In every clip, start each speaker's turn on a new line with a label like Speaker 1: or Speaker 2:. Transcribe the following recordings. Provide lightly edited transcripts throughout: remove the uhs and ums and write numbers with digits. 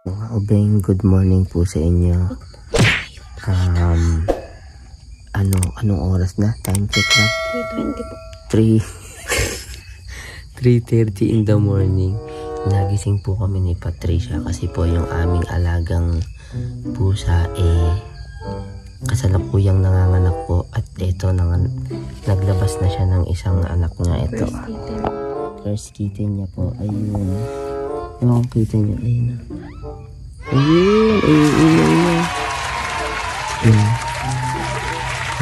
Speaker 1: Mga obeng, good morning po sa inyo. Anong oras na? Time check na?
Speaker 2: 3:20 po.
Speaker 1: 3:30 in the morning. Nagising po kami ni Patricia kasi po yung aming alagang pusa kasalukuyang nanganganak po at ito naglabas na siya ng isang anak niya. Ito. First kitten niya po. Ayun. Yung kita niya. Ayun. Ayun.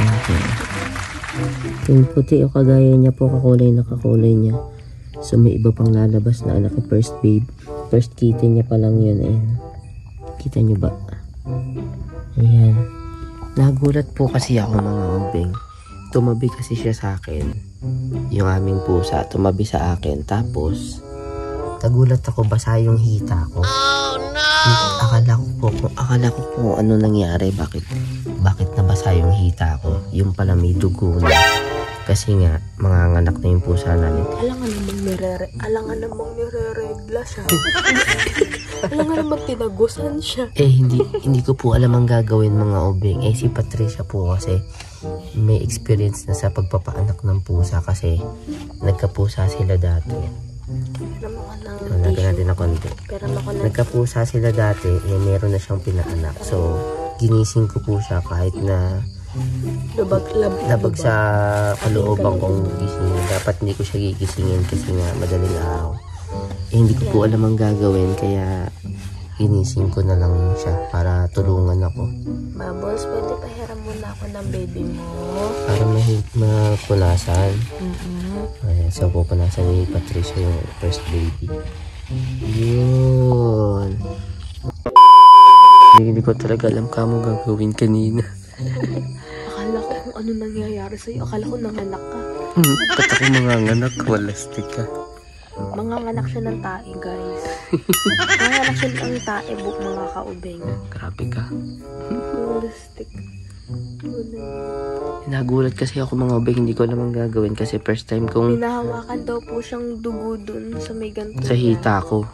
Speaker 1: Okay. Yung puti o kagaya niya po, kakulay niya. So may iba pang lalabas na anak. First kitten niya pa lang yun. Ayun. Kita niyo ba? Ayan. Nagulat po kasi ako mga obeng. Tumabi kasi siya sa akin. Yung aming pusa, tumabi sa akin. Tapos, nagulat ako, basa yung hita ko. Oh no! Akala ko po ano nangyari. Bakit nabasa yung hita ko? Yung pala may dugo na. Kasi nga, manganganak na yung pusa namin.
Speaker 2: Alam nga namang nire-regla siya. Alam nga namang tinagusan siya.
Speaker 1: Hindi ko po alam ang gagawin mga obeng. Si Patricia po kasi may experience na sa pagpapaanak ng pusa kasi nagkapusa sila dati. Lagyan natin na konti. Nagkapusa sila dati, meron na siyang pinaanak. So, ginising ko po siya kahit na labag sa kalooban kong gisingin. Dapat hindi ko siya gigisingin kasi nga madaling araw. Hindi ko po alam ang gagawin kaya ginising ko na lang siya para tulungan ako.
Speaker 2: Bubbles, pwede pahiram muna ako ng baby mo.
Speaker 1: Para mapunasan. Ayan, so pupunasan ni Patricia yung first baby. Yun. Hindi ko talaga alam kamo gagawin kanina.
Speaker 2: Akala ko kung ano nangyayari sa'yo. Akala ko nanganak ka.
Speaker 1: Ba't ako manganganak? Walastik ka.
Speaker 2: Manganganak siya ng tae, guys. Manganganak siya ng tae, mga kaubeng.
Speaker 1: Grabe ka.
Speaker 2: Walastik.
Speaker 1: Nagulat kasi ako mga obeng. Hindi ko alam ang gagawin kasi first time kong
Speaker 2: pinahawakan daw po siyang dugo dun sa may ganito.
Speaker 1: Sa hita ko.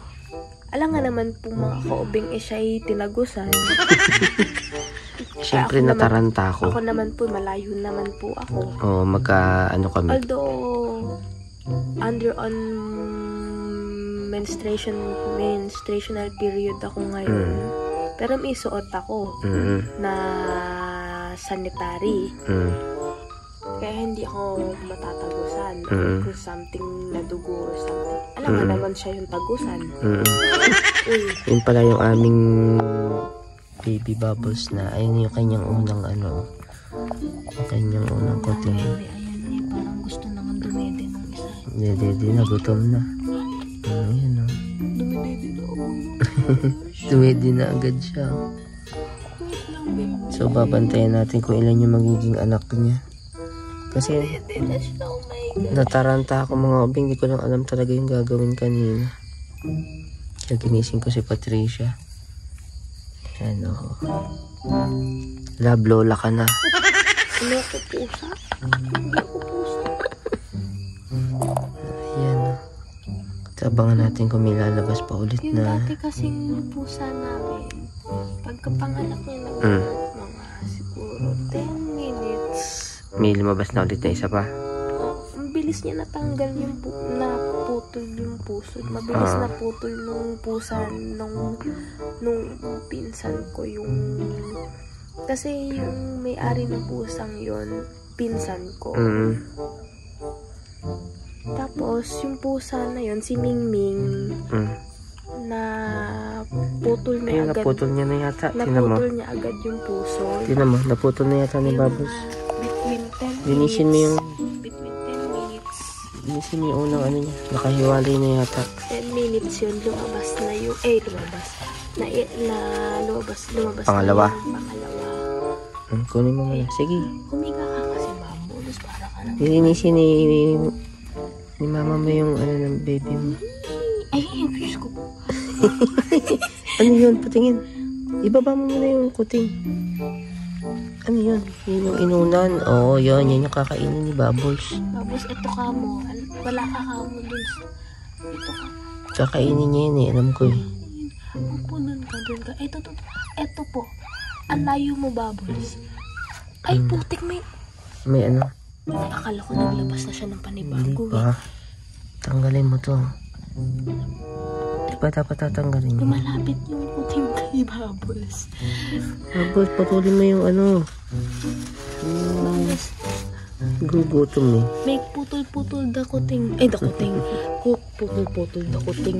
Speaker 2: Alam nga naman po mga kaubeng siya ay tinagusan.
Speaker 1: Siyempre nataranta ako.
Speaker 2: Ako naman po, malayo naman po ako.
Speaker 1: Oo, magka-ano kami.
Speaker 2: Although, under on menstruational period ako ngayon. Pero may suot ako na sanitary. Kaya hindi ako matatagusan. Kung something na dugo or something. Alam nga naman siya yung tagusan.
Speaker 1: Yun pala yung aming baby Bubbles na ayun yung kanyang unang unang kuting.
Speaker 2: Ayan, parang gusto nang dumede ng isa.
Speaker 1: Dumede na, gutom na. Ayan o.
Speaker 2: Dumede na ako.
Speaker 1: Dumede na agad siya. So babantayan natin kung ilan yung magiging anak niya. Kasi nataranta ako mga obeng. Hindi ko lang alam talaga yung gagawin kanina. Kaya ginising ko si Patricia. Love lola ka na.
Speaker 2: Hindi ako pusa.
Speaker 1: Ayan o. Abangan natin kung may lalabas pa ulit
Speaker 2: yung
Speaker 1: na.
Speaker 2: dati kasing pusa namin, pagkapanganak niya ng mga siguro 10 minutes.
Speaker 1: May lumabas na ulit na isa pa.
Speaker 2: Ang bilis niya natanggal yung naputol yung puso. Mabilis naputol nung pusa nung pinsan ko yung kasi yung may-ari ng pusang yon pinsan ko. Tapos yung pusa na yon si Mingming na putol niya agad.
Speaker 1: Naputol niya na yata.
Speaker 2: Naputol niya agad yung puso.
Speaker 1: Tingnan mo, naputol na yata ni Bubbles.
Speaker 2: Between 10
Speaker 1: Linisin mo yung
Speaker 2: between 10 minutes.
Speaker 1: Linisin mo yung unang ano niya. Nakahiwalay na yata.
Speaker 2: 10 minutes yun, lumabas na yung, lumabas
Speaker 1: Pangalawa.
Speaker 2: na yung pangalawa.
Speaker 1: Kunin mo muna. Sige.
Speaker 2: Humiga ka kasi Bubbles, para ka lang.
Speaker 1: Linisin ni mama mo yung ng baby mo.
Speaker 2: Ay, Diyos ko.
Speaker 1: Ano yun? Patingin. Ibaba mo muna yung kuting. Ano yun? Yun yung inunan. Oo, yun. Yan yung kakainin ni Bubbles.
Speaker 2: Bubbles, ito ka mo. Wala ka mo dun. Ito ka.
Speaker 1: Kakainin niya yun eh. Alam ko eh.
Speaker 2: Upo, dun ka. Eto po. Ang layo mo, Bubbles. Ay, putik, may
Speaker 1: May ano?
Speaker 2: akala ko naglabas na siya ng
Speaker 1: Hindi
Speaker 2: panibago.
Speaker 1: pa. Tanggalin mo to. Di ba dapat tatanggalin mo?
Speaker 2: Lumalapit yung puting kay Bubbles.
Speaker 1: Tapos patuloy mo yung ano.
Speaker 2: Bubbles,
Speaker 1: Gugutom eh.
Speaker 2: may putol-putol da kuting. Ay, da kuting. Putol-putol da kuting.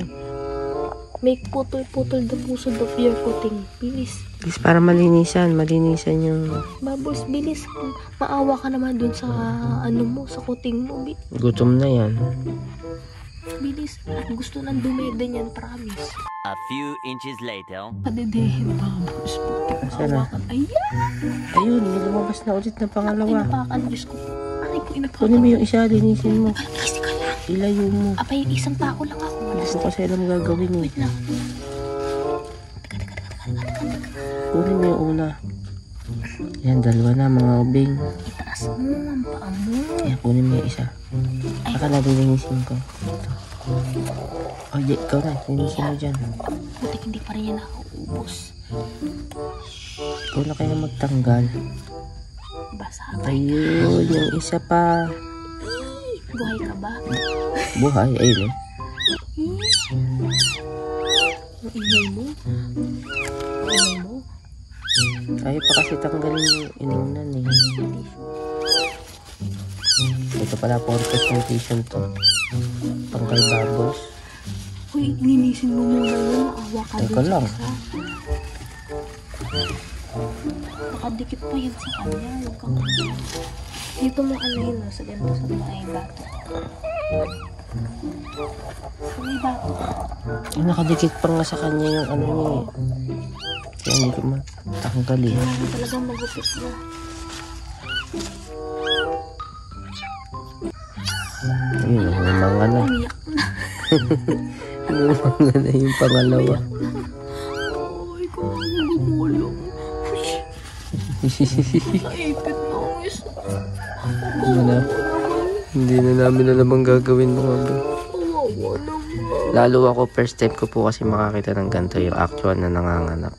Speaker 2: May putol-putol da puso da fear kuting. Bilis.
Speaker 1: Bilis para malinisan yung
Speaker 2: Bubbles, bilis. Maawa ka naman dun sa ano mo, sa kuting mo.
Speaker 1: gutom na yan.
Speaker 2: Bilis. At gusto nang dumede niyan, promise.
Speaker 3: A few inches later.
Speaker 2: Padedehin, Bubbles. Maawa ka. Ayan!
Speaker 1: Ayun, may lumabas na ulit na pangalawa.
Speaker 2: Inapakan, Diyos ko. Aray ko, inapakan.
Speaker 1: Kunin mo yung isa, linisin mo.
Speaker 2: Kasi ka lang.
Speaker 1: Ilayo mo.
Speaker 2: Apay, isang pako lang ako.
Speaker 1: Hindi ko kasi alam gagawin eh.
Speaker 2: Wait lang.
Speaker 1: Kunin mo yung una. Yan, dalawa na mga ubing.
Speaker 2: Itaas mo ang paa mo.
Speaker 1: Yan, kunin mo yung isa. Akala lilinisin ko. Ito. Oh, ikaw na. Linisin mo dyan.
Speaker 2: Butik hindi pa rin yan nakauubos.
Speaker 1: Ikaw na kaya magtanggal.
Speaker 2: Basa.
Speaker 1: Ayun, yung isa pa.
Speaker 2: Buhay ka ba?
Speaker 1: Buhay, ayun eh.
Speaker 2: Ang ingay mo. Ang ingay mo.
Speaker 1: Ayaw pa kasi tanggalin yung inunan eh. Ito pala for presentation to. Pang kay Bubbles.
Speaker 2: Uy, linisin mo muna yun. Maawa ka
Speaker 1: Teka lang.
Speaker 2: Nakadikit pa yan sa kanya. Huwag kang dito mo ano yun, sa ganito sa may bato. Sa may bato.
Speaker 1: Yung nakadikit pa nga sa kanya yung ano niya eh. Kaya hindi ko matanggal eh.
Speaker 2: Kailangan talagang magupit na.
Speaker 1: Ayun, umanga na.
Speaker 2: Umiyak na.
Speaker 1: Umanga na yung pangalawa.
Speaker 2: Ay, kung ako gumulong. Naipit na ang isa.
Speaker 1: Hindi na namin alam ang gagawin mga ba.
Speaker 2: Kawawa naman.
Speaker 1: Lalo ako, first time ko po kasi makakita ng ganito yung actual na nanganganak.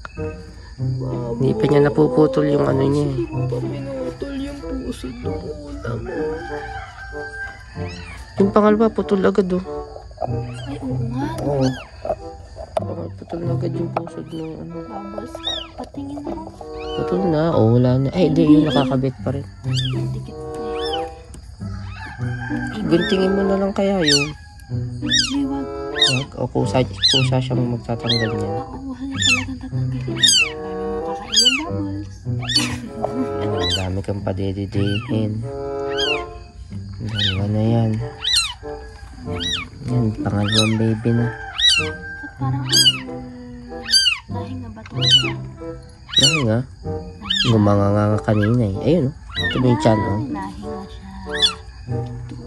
Speaker 1: Hindi pa niya napuputol yung ano niya eh.
Speaker 2: Hindi pa pinutol yung puso ng una mo.
Speaker 1: Yung pangalawa, putol agad oh.
Speaker 2: Ay, oo nga.
Speaker 1: Oo. Putol agad yung pusod ng ano.
Speaker 2: Babos, patingin mo.
Speaker 1: Putol na, oh wala na. Ay, hindi, yun nakakabit pa rin.
Speaker 2: Dikit na eh.
Speaker 1: Guntingin mo na lang kaya yun.
Speaker 2: Ay, wag.
Speaker 1: O kusa siyang magtatanggal niya.
Speaker 2: Oo, wala talagang tatanggalin. Dami mo kakainin, Bubbles.
Speaker 1: Ang dami kang padedidihin. Dalawa na yan. Yan, pangalawang baby na.
Speaker 2: At parang dahil nga ba ito?
Speaker 1: Dahil nga, gumanganga kanina eh. Ayun oh, ito mo yung chan oh.
Speaker 2: Dahil nga siya.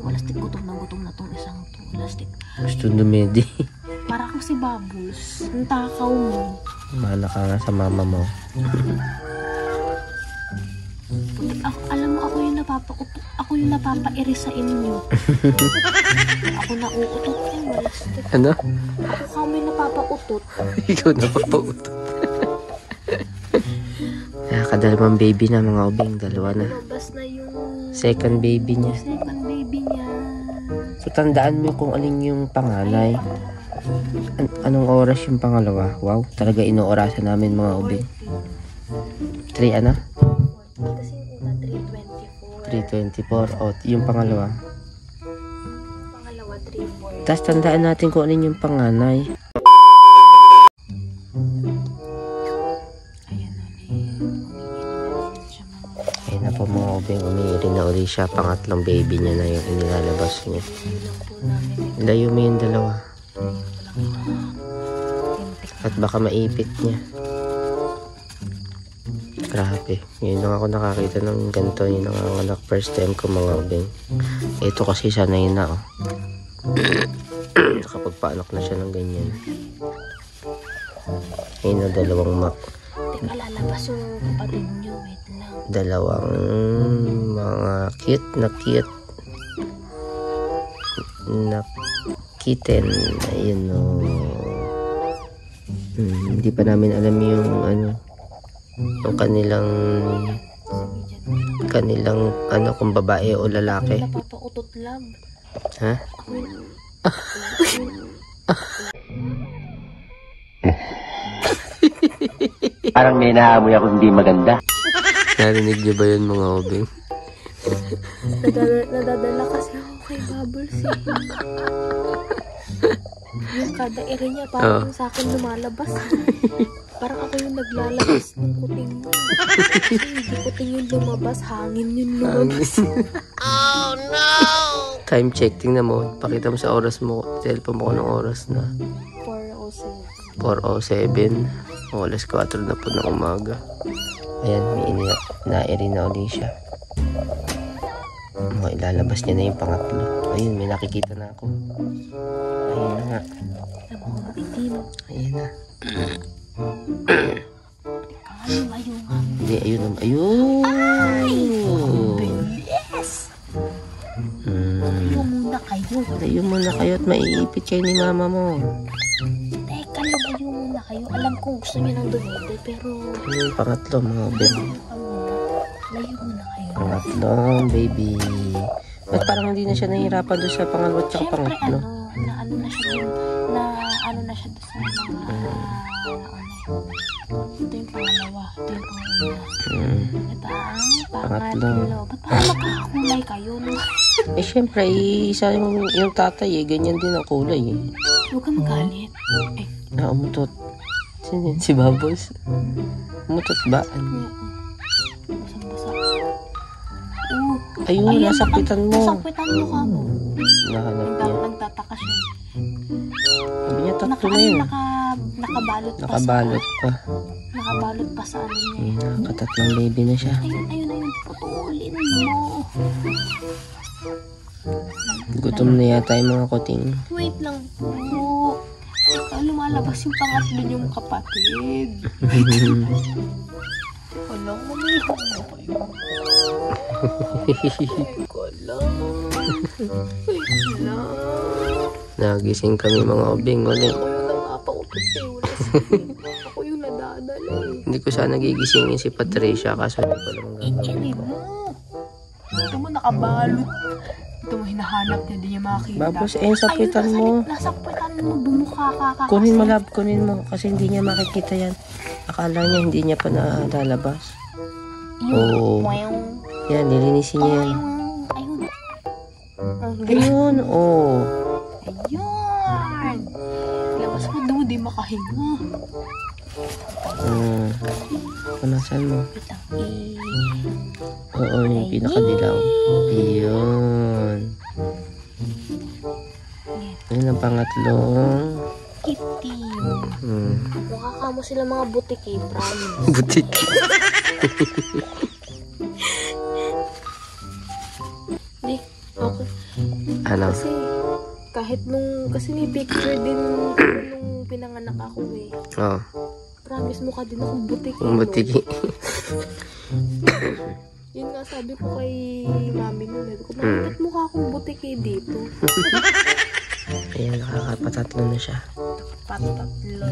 Speaker 2: Walastik, gutom na tong isang to. Walastik.
Speaker 1: Gusto dumedi.
Speaker 2: Para ako si Bubbles. Ang takaw mo.
Speaker 1: Mana ka nga sa mama mo.
Speaker 2: Alam mo, ako yung napapairis sa inyo. Ako nauutot yan, walastik.
Speaker 1: Ano?
Speaker 2: Ako kami napapautot.
Speaker 1: Ikaw na papauto. Kadalawang baby na mga ubing. Dalawa na.
Speaker 2: Lumabas na yung
Speaker 1: Second baby niya.
Speaker 2: second baby niya.
Speaker 1: So tandaan mo kung alin yung panganay. Anong oras yung pangalawa? Wow, talaga inoorasan namin mga ubing. 3 ano?
Speaker 2: Kasi yung una, 324.
Speaker 1: 3:24. O, yung pangalawa.
Speaker 2: Pangalawa, 340.
Speaker 1: Tapos tandaan natin kung alin yung panganay. Ayun na po mga ubing, umiiri na uli siya. Pangatlong baby niya na yung inilalabas niya. Layo mo yung dalawa. At baka maipit niya. Grabe. Ngayon lang ako nakakita ng ganito yung nanganganak first time ko mga ubing. Ito kasi sanay na oh. Nakapagpaanak na siya ng ganyan. Ayun na dalawang
Speaker 2: Teka, lalabas yung kapatid niyo. Wait lang.
Speaker 1: dalawang mga cute na kitten. Ayun o. Hindi pa namin alam yung ano, yung kanilang ano, kung babae o lalaki.
Speaker 2: Napapautot lang.
Speaker 1: Ha?
Speaker 4: Parang may naamoy ako hindi maganda.
Speaker 1: Narinig niyo ba yun mga obeng?
Speaker 2: Nadadala kasi ako kay Bubbles eh. Yung kada ere niya parang sa akin lumalabas. Parang ako yung naglalabas ng kuting mo. Kasi hindi kuting yung lumabas, hangin yung lumabas.
Speaker 1: Oh no! Time check, tingnan mo. Pakita mo sa oras mo. Cellphone mo ko ng oras na 4:07. O, alas 4 na po ng umaga. Ayan, may na-eri na ulit siya. Ilalabas niya na yung pangatlo. Ayun, may nakikita na ako. Ayun na nga. Ayun na. Hindi, ayun naman. Ayun!
Speaker 2: Yes!
Speaker 1: Layo muna kayo at maiipit kayo ni mama mo.
Speaker 2: Teka, lumayo muna kayo. Alam ko gusto niya nang dumete, pero...
Speaker 1: Yung pangatlo, mga baby.
Speaker 2: Layo muna kayo.
Speaker 1: Pangatlong baby. Ba't parang hindi na siya nahihirapan doon sa pangalawa at saka pangatlo?
Speaker 2: Siyempre, ano na siya doon sa mga... Ito yung pangalawa. Ito yung pangalawa. Ito ang pangatlo. Ba't parang magkakakulay kayo?
Speaker 1: Eh, syempre, isa yung tatay eh. Ganyan din ang kulay eh.
Speaker 2: Huwag ka magalit.
Speaker 1: Umutot. Sino yun? Si Bubbles? Umutot ba?
Speaker 2: Basang-basa.
Speaker 1: Ayun, nasakpitan mo.
Speaker 2: Nasakpitan mo ka mo.
Speaker 1: Nahanap niya.
Speaker 2: Nagtataka siya.
Speaker 1: Sabi niya, tatlo na yun.
Speaker 2: Nakabalot pa
Speaker 1: Nakabalot pa.
Speaker 2: Nakabalot pa sa ano niya.
Speaker 1: Nakatatlong baby na siya.
Speaker 2: Ayun. Putulin mo.
Speaker 1: Gutom na yata yung mga kuting.
Speaker 2: Wait lang po. Teka, lumalabas yung pangatlo niyong kapatid. Walang mamihang na kayo. Wala.
Speaker 1: Nagising kami mga obeng. Wala.
Speaker 2: Ako yung napapautot eh. Ako yung nadadala eh.
Speaker 1: Hindi ko sana gigisingin si Patricia kasi hindi ko lang gagawin.
Speaker 2: Ikinig mo. Ito mo nakabalot. Ito mo hinahanap niya, hindi niya makakita.
Speaker 1: Babos, sakpitan mo.
Speaker 2: Nasakpitan mo, bumuka ka.
Speaker 1: Kunin mo lab, kunin mo. Kasi hindi niya makikita yan. Akala niya hindi niya pa nalalabas. Oo. Yan, nilinisin niya yan. Ayun, oo.
Speaker 2: Ayun. Labas mo daw, di makahinga.
Speaker 1: Punasan mo. Oo, yung pinakadilaw. Ayun. Ayun ang pangatlong.
Speaker 2: Kitty. Mukha ka mo sila mga butik eh, promise.
Speaker 1: Butik.
Speaker 2: Di, okay.
Speaker 1: Ano?
Speaker 2: Kasi may picture din nung pinanganak ako eh.
Speaker 1: Oo.
Speaker 2: Promise mo ka din akong butik.
Speaker 1: Butik.
Speaker 2: Yun nga sabi ko kay mami nun. Bakit mukha akong butik eh dito?
Speaker 1: Ayan, nakakapatatlo na siya.
Speaker 2: Patatlo na.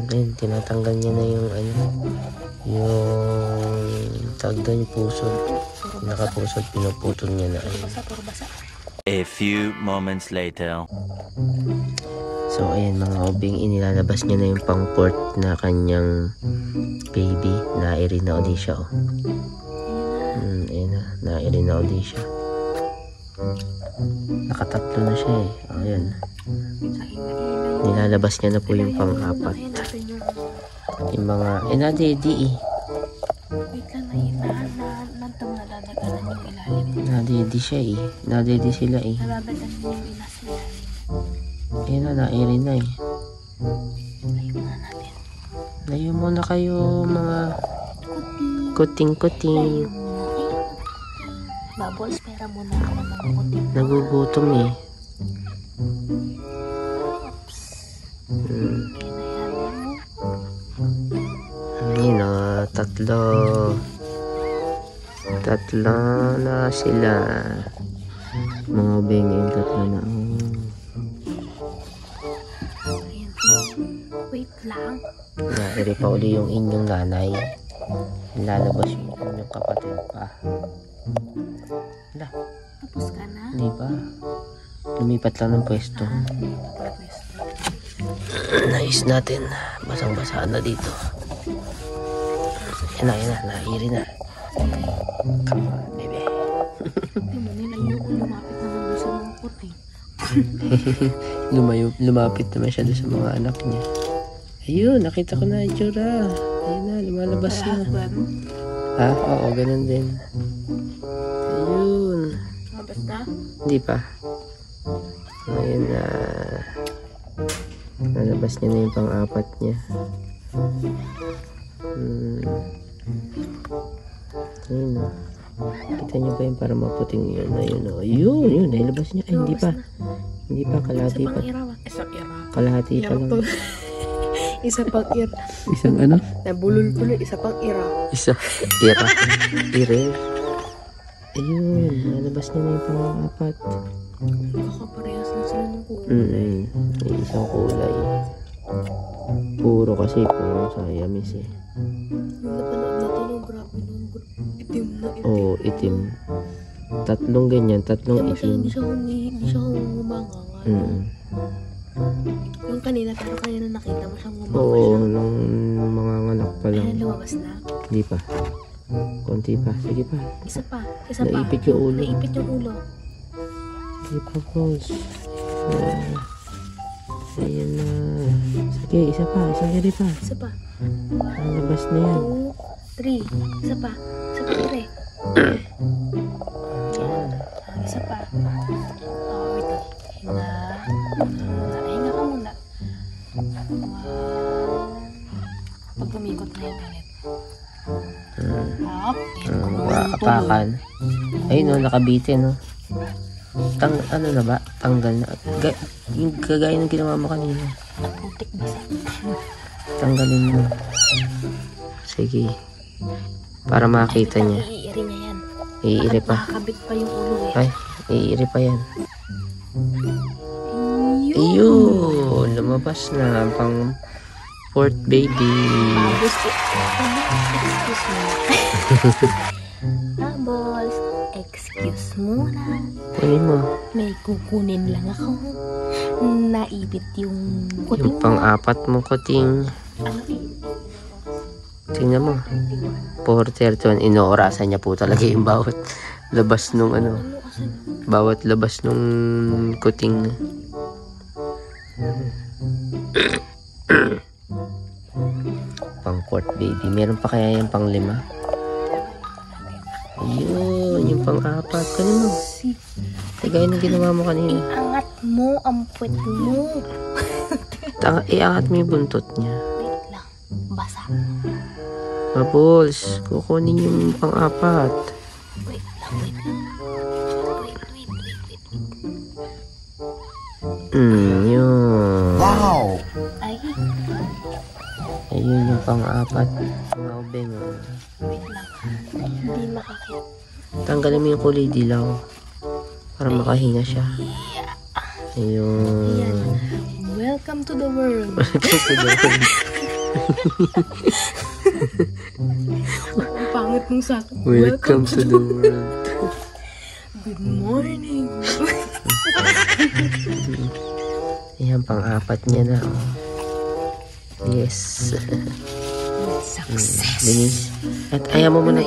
Speaker 1: Ayun, tinatanggal niya na yung yung tag doon, yung pusod. Nakapusod, pinuputol niya na.
Speaker 2: Basa.
Speaker 3: A few moments later.
Speaker 1: So, ayan mga obeng, inilalabas niya na yung pang-port na kanyang baby. Na-eri na ulit siya, oh. Ayan na, na-eri na ulit siya. Nakatatlo na siya eh. Ayan. Nilalabas niya na po yung pang-apat. Yung mga, na-daddy eh.
Speaker 2: Wait lang, nantong nadadaganan yung ilalim.
Speaker 1: Na-daddy siya eh. Na-daddy sila eh.
Speaker 2: Nadadaganan yung ilas ilalim.
Speaker 1: Ayan na, na-eri na eh.
Speaker 2: Layo muna natin.
Speaker 1: Layo muna kayo mga kuting-kuting.
Speaker 2: Bubbles, pera muna ako ng mga kuting.
Speaker 1: Nagugutom eh. Ayun o, tatlo na sila. Mga obeng, tatlo na.
Speaker 2: Wait lang.
Speaker 1: Nairi pa uli yung inyong nanay. Lalabas yung inyong kapatid pa. Wala.
Speaker 2: Tapos ka na?
Speaker 1: Hindi pa. Lumipat lang ng pwesto. Nais natin. Basang-basaan na dito. Yan na. Nairi na. Come on, baby.
Speaker 2: Ayoko lumapit naman doon sa mga puting.
Speaker 1: Lumapit naman siya doon sa mga anak niya. Ayun, nakita ko na yung tsura. Ayun na, lumalabas na. Oo, ganun din. Ayun.
Speaker 2: Lumabas na?
Speaker 1: Hindi pa. Ayun na. Nalabas niya na yung pang-apat niya. Ayun na. Kita niyo ba yung para maputing yun? Ayun, nailabas niya. Ay, hindi pa. Hindi pa, kalahati pa.
Speaker 2: Isang ira.
Speaker 1: Kalahati pa lang.
Speaker 2: Isa pang ira.
Speaker 1: Isang ano?
Speaker 2: Nabulol-bulol, isa pang ira.
Speaker 1: Isa. Ira. Ayun, nalabas niya na yung pang-apat.
Speaker 2: Kakaparehas na sila ng kulay.
Speaker 1: Isang kulay. Puro Siamese eh.
Speaker 2: Yung napanood natin yung grabe nung itim na itim.
Speaker 1: Oo, itim. Tatlong ganyan, tatlong itim.
Speaker 2: Hindi siya humangangan. Yung kanina, pero kanina nakita mo siyang humangangan.
Speaker 1: Oo, nung mga nganak pa lang.
Speaker 2: Ayan, lumabas na.
Speaker 1: Hindi pa. Konti pa. Sige pa.
Speaker 2: Isa pa.
Speaker 1: Naipit yung ulo.
Speaker 2: Naipit yung ulo.
Speaker 1: Sige pa, boss. Ayan na. Sige, isa pa.
Speaker 2: Isa pa.
Speaker 1: Nalabas na yan.
Speaker 2: 2, 3. Isa pa. Ire. Isa pa. Wait lang. Hinga ka muna. Pag umikot na yung ulit.
Speaker 1: Apakan. Ayun, nakabitin, no. Ano na ba? Tanggal na. Yung kagaya ng ginawa mo kanina.
Speaker 2: Putik basa.
Speaker 1: Tanggalin mo. Sige. Para makita niya.
Speaker 2: Iiri niya yan.
Speaker 1: Iiri pa.
Speaker 2: Nakakabit pa yung ulo eh.
Speaker 1: Ay, iiri pa yan. Ayun, lumabas na ang pang fourth baby.
Speaker 2: Bubbles, excuse muna.
Speaker 1: Kunin mo.
Speaker 2: May kukunin lang ako. Naipit yung kuting
Speaker 1: Yung pang-apat mo kuting.
Speaker 2: Ano eh?
Speaker 1: Tingnan mo. 4:31. Inoorasan niya po talaga yung bawat labas nung ano. Bawat labas nung kuting. Pang fourth baby. Meron pa kaya yung pang 5? Ayun, yung pang-apat. Kanino? Kagaya ng ginawa mo kanina.
Speaker 2: Iangat mo ang puwet mo.
Speaker 1: Iangat mo yung buntot niya.
Speaker 2: Wait lang. Basa.
Speaker 1: Bubbles, kukunin yung pang-apat.
Speaker 2: Wait lang.
Speaker 1: Yun.
Speaker 4: Wow!
Speaker 2: Ay,
Speaker 1: Ayun yung pang-apat. Mga ubeng.
Speaker 2: wait lang. Hindi makakita.
Speaker 1: Tanggalin mo yung kulay dilaw. Para makahinga siya. Ayun.
Speaker 2: Ayan. Welcome to the world. Ang pangit mong sakin.
Speaker 1: Welcome to the world.
Speaker 2: Good morning.
Speaker 1: Ayan, pang-apat niya na. Yes.
Speaker 2: Success.
Speaker 1: Binis. At ayaw mo muna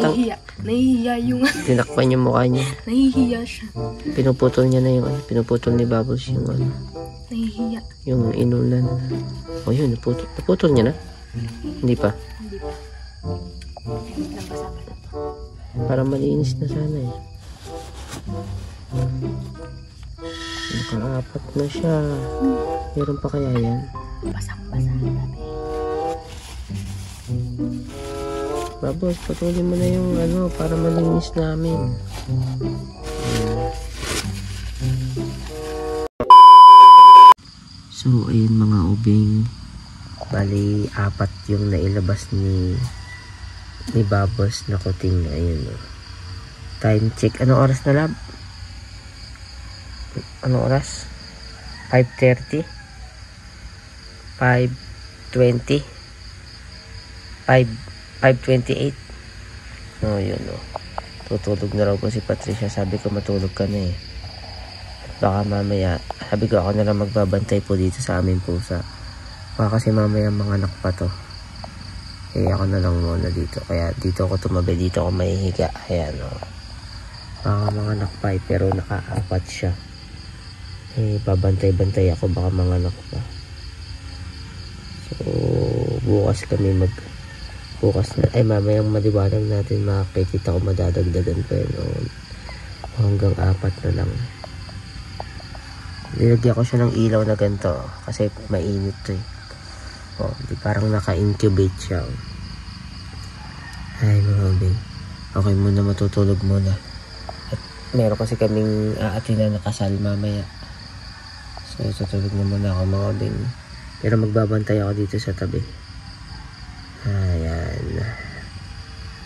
Speaker 2: Nahihiya yung...
Speaker 1: tinakpan yung mukha niya.
Speaker 2: Nahihiya siya.
Speaker 1: Pinuputol niya na yung ano. Pinuputol ni Bubbles yung ano.
Speaker 2: Nahihiya.
Speaker 1: Yung inulan. O yun, naputol niya na. Hindi pa.
Speaker 2: Hindi pa. Nabasa pa na to.
Speaker 1: Para malinis na sana eh. Naka-apat na siya. Meron pa kaya yan?
Speaker 2: Basang-basa na
Speaker 1: Babos, patuloy mo na yung ano para malinis namin. So, ayun mga ubing. Bali, 4 yung nailabas ni Babos na kuting. Ayun. Time check. Anong oras na, lab? Anong oras? 5:30? 5:20 5:20. 5:28. Oh, yun oh. Tutulog na raw po si Patricia. Sabi ko matulog ka na eh. Baka mamaya, sabi ko ako na lang magbabantay po dito sa aming pusa. Baka kasi mamaya mga anak pa to. Eh ako na lang muna dito. Kaya dito ako tumabi, dito ako mahihiga. Ayan o. Baka mga anak pa eh, pero nakaapat siya. Eh babantay-bantay ako, baka mga anak pa. So bukas kami bukas na, ay mamayang maliwanag natin, makikita ko madadagdagan pa yun. Hanggang 4 na lang. Nilagyan ko siya ng ilaw na ganito kasi mainit to eh. Oh, di parang naka-incubate siya. Ay mga babe. Okay muna, matutulog muna. At meron kasi kaming aatin na kasal mamaya. So tutulog na muna ako mga babe. Pero magbabantay ako dito sa tabi. Ayan.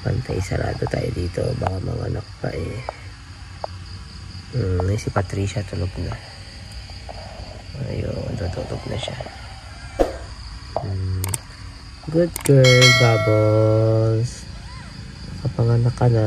Speaker 1: Bantay, sarado tayo dito. Baka mga anak pa eh. Si Patricia tulog na. Ayun, tutulog na siya. Good girl, Bubbles. Kapanganak ka na.